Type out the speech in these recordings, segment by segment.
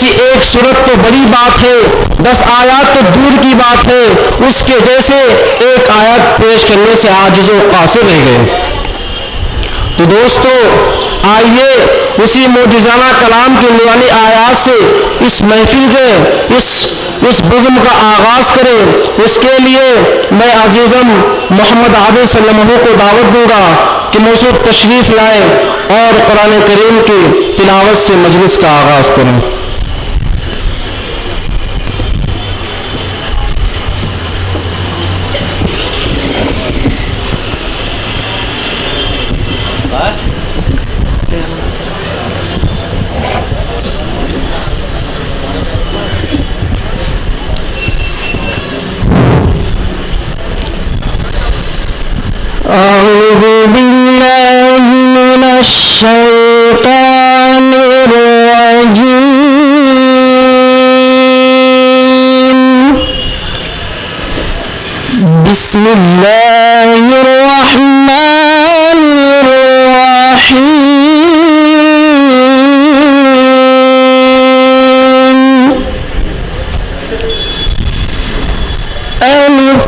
जैसी एक सूरत तो बड़ी बात है, 10 आयत तो दूर की बात है, उसके जैसे एक आयत पेश करने से आजिज़ व कासिर रह गए। तो दोस्तों, आइए उसी मोजिज़ाना कलाम की नूरानी आयात से इस महफिल के इस बज़्म का आगाज़ करें। उसके लिए मैं अज़ीज़म मोहम्मद आबिद सल्लल्लाहु को दावत दूँगा कि मौजूद तशरीफ़ लाएँ और कुरान करीम की तिलावत से मजलिस का आगाज़ करें। أعوذ بالله من الشيطان الرجيم. بسم الله الرحمن الرحيم. ألف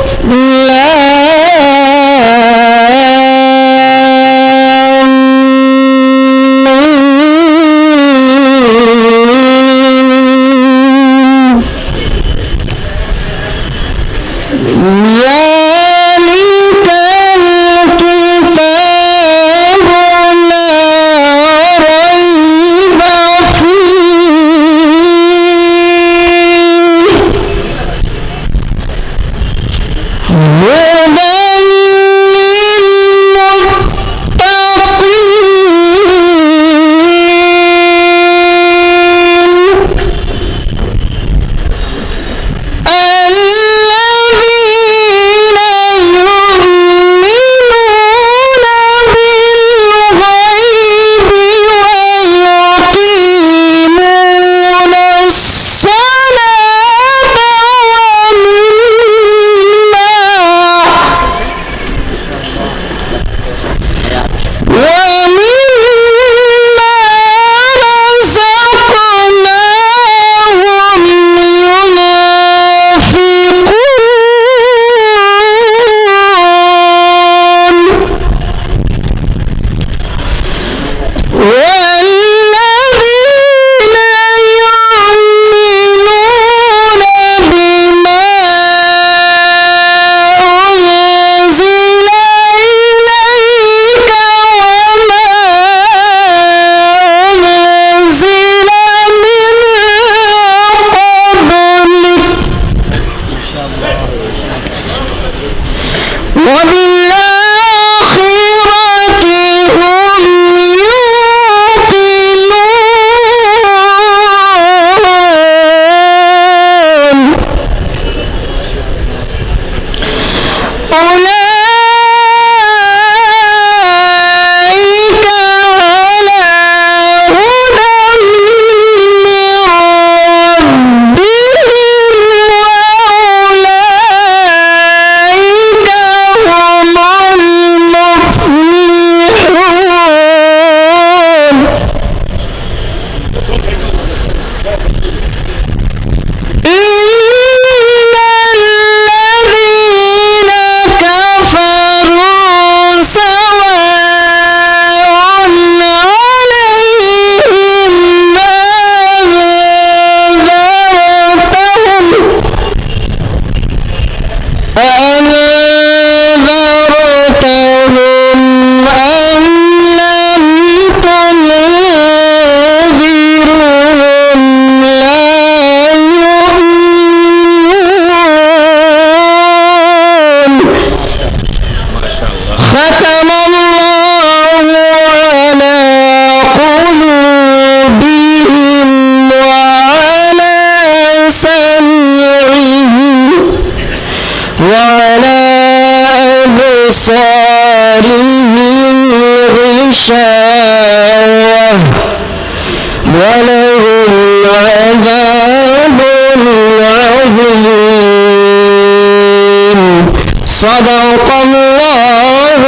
صدق الله